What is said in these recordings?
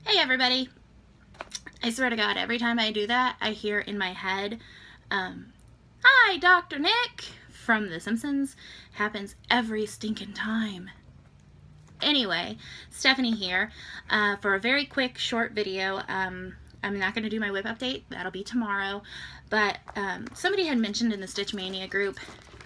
Hey everybody. I swear to God, every time I do that, I hear in my head, hi, Dr. Nick, from The Simpsons. Happens every stinking time. Anyway, Stephanie here for a very quick, short video. I'm not going to do my WIP update. That'll be tomorrow. But somebody had mentioned in the Stitch Mania group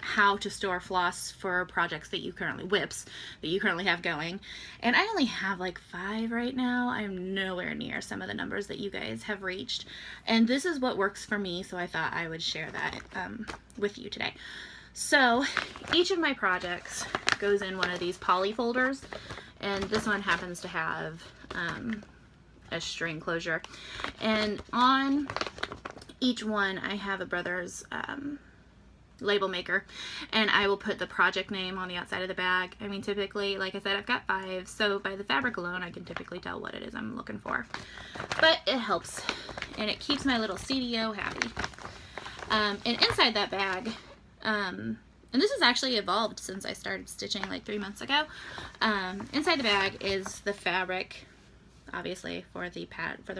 how to store floss for projects that you currently, WIPs, that you currently have going. And I only have like 5 right now. I'm nowhere near some of the numbers that you guys have reached. And this is what works for me, so I thought I would share that with you today. So each of my projects goes in one of these poly folders, and this one happens to have a string closure. And on each one I have a Brothers label maker, and I will put the project name on the outside of the bag. I mean, typically, like I said, I've got 5, so by the fabric alone I can typically tell what it is I'm looking for. But it helps, and it keeps my little CDO happy. And inside that bag, and this has actually evolved since I started stitching like 3 months ago. Inside the bag is the fabric, obviously, for the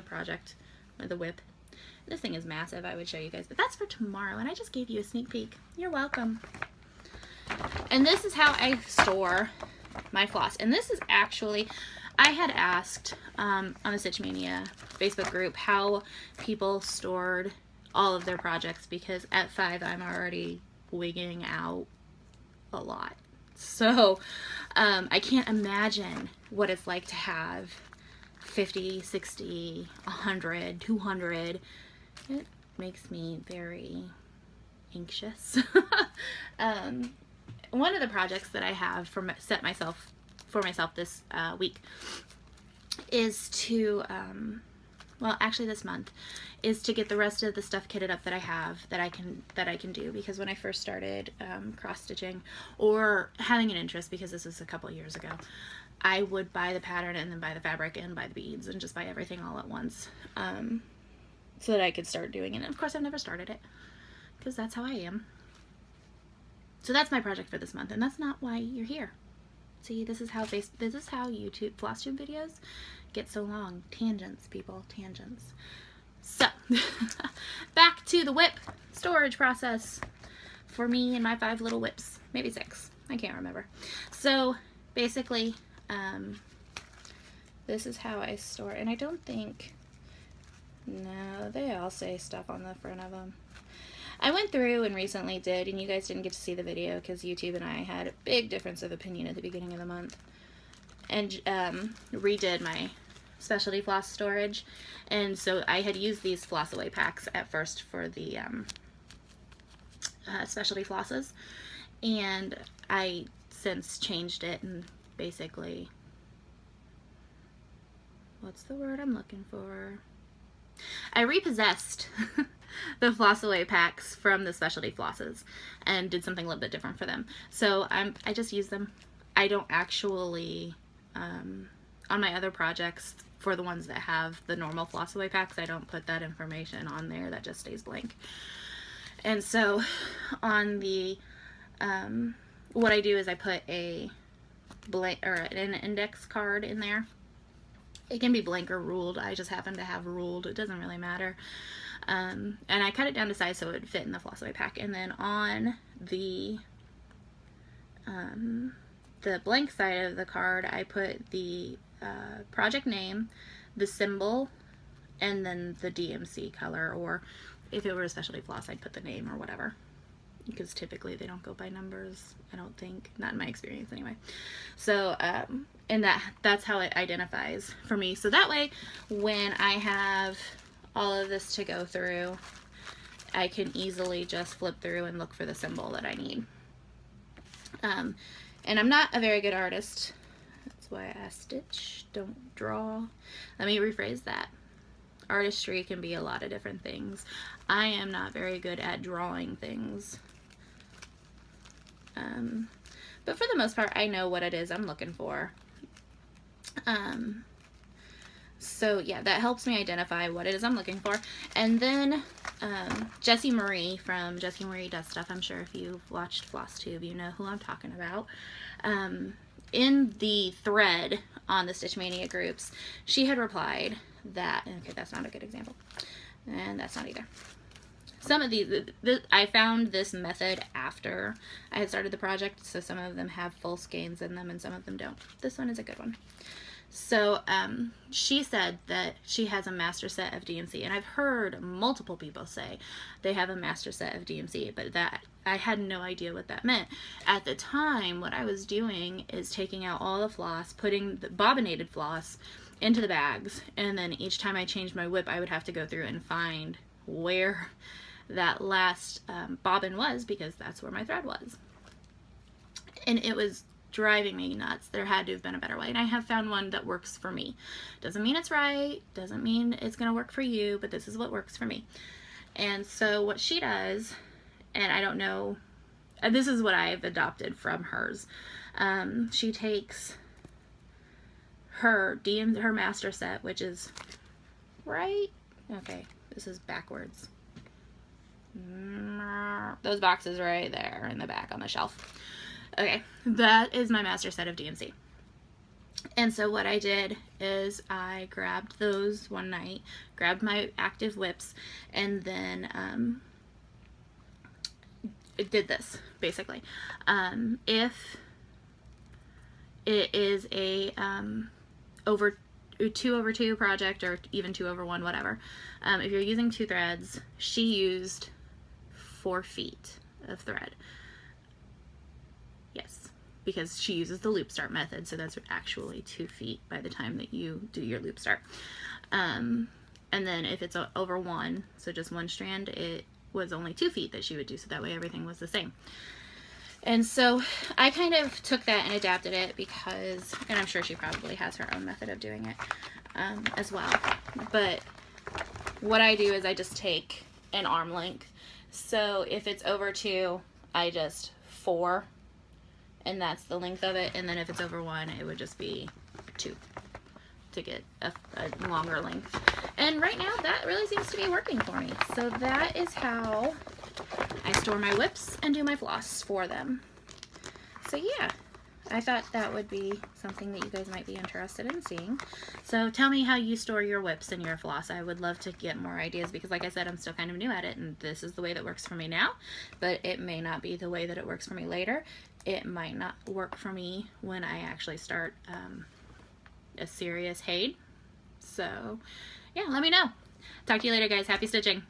project, or the WIP. This thing is massive, I would show you guys, but that's for tomorrow, and I just gave you a sneak peek. You're welcome. And this is how I store my floss. And this is actually, I had asked on the Stitch Mania Facebook group how people stored all of their projects, because at 5 I'm already wigging out a lot. So I can't imagine what it's like to have 50, 60, 100, 200. It makes me very anxious. One of the projects that I have for myself this week is to, well, actually this month, is to get the rest of the stuff kitted up that I have that I can do, because when I first started cross stitching, or having an interest, because this is a couple years ago, I would buy the pattern and then buy the fabric and buy the beads and just buy everything all at once, so that I could start doing it. And of course I've never started it, because that's how I am. So that's my project for this month, and that's not why you're here. See, this is how YouTube FlossTube videos get so long. Tangents, people, tangents. So back to the WIP storage process for me and my 5 little WIPs, maybe 6, I can't remember. So basically, this is how I store, and I don't think, no, they all say stuff on the front of them. I went through and recently did, and you guys didn't get to see the video because YouTube and I had a big difference of opinion at the beginning of the month, and redid my specialty floss storage. And so I had used these floss away packs at first for the specialty flosses, and I since changed it and basically, what's the word I'm looking for? I repossessed the floss away packs from the specialty flosses and did something a little bit different for them. So I just use them. I don't actually, on my other projects, for the ones that have the normal floss away packs, I don't put that information on there. That just stays blank. And so on the, what I do is I put a blank, or an index card in there. It can be blank or ruled. I just happen to have ruled. It doesn't really matter. And I cut it down to size so it would fit in the floss away pack. And then on the blank side of the card, I put the project name, the symbol, and then the DMC color, or if it were a specialty floss, I'd put the name or whatever, because typically they don't go by numbers, I don't think, not in my experience anyway. So and that's how it identifies for me, so that way when I have all of this to go through, I can easily just flip through and look for the symbol that I need. And I'm not a very good artist. That's why I stitch, don't draw. Let me rephrase that. Artistry can be a lot of different things. I am not very good at drawing things. But for the most part, I know what it is I'm looking for. So yeah, that helps me identify what it is I'm looking for. And then Jessie Marie from Jessie Marie Does Stuff, I'm sure if you've watched FlossTube, you know who I'm talking about, in the thread on the Stitch Mania groups, she had replied that, okay, that's not a good example, and that's not either. Some of these, I found this method after I had started the project, so some of them have full skeins in them and some of them don't. This one is a good one. So she said that she has a master set of DMC, and I've heard multiple people say they have a master set of DMC, but that I had no idea what that meant. At the time, what I was doing is taking out all the floss, putting the bobbinated floss into the bags, and then each time I changed my WIP, I would have to go through and find where that last bobbin was, because that's where my thread was. And it was driving me nuts. There had to have been a better way, and I have found one that works for me. Doesn't mean it's right, doesn't mean it's gonna work for you, but this is what works for me. And so what she does, and I don't know, this is what I've adopted from hers. She takes her master set, which is right, okay, this is backwards. Those boxes right there in the back on the shelf. Okay, that is my master set of DMC. And so what I did is I grabbed those one night, grabbed my active WIPs, and then did this, basically. If it is a 2/2 project, or even 2/1, whatever, if you're using 2 threads, she used 4 feet of thread. Yes, because she uses the loop start method, so that's actually 2 feet by the time that you do your loop start. And then if it's over 1, so just 1 strand, it was only 2 feet that she would do, so that way everything was the same. And so I kind of took that and adapted it because, and I'm sure she probably has her own method of doing it as well, but what I do is I just take an arm length. So if it's over 2, I just 4, and that's the length of it. And then if it's over 1, it would just be 2 to get a longer length. And right now that really seems to be working for me. So that is how I store my WIPs and do my floss for them. So yeah, I thought that would be something that you guys might be interested in seeing. So tell me how you store your WIPs and your floss. I would love to get more ideas, because like I said, I'm still kind of new at it, and this is the way that works for me now, but it may not be the way that it works for me later. It might not work for me when I actually start a serious HAID. So yeah, let me know. Talk to you later, guys. Happy stitching.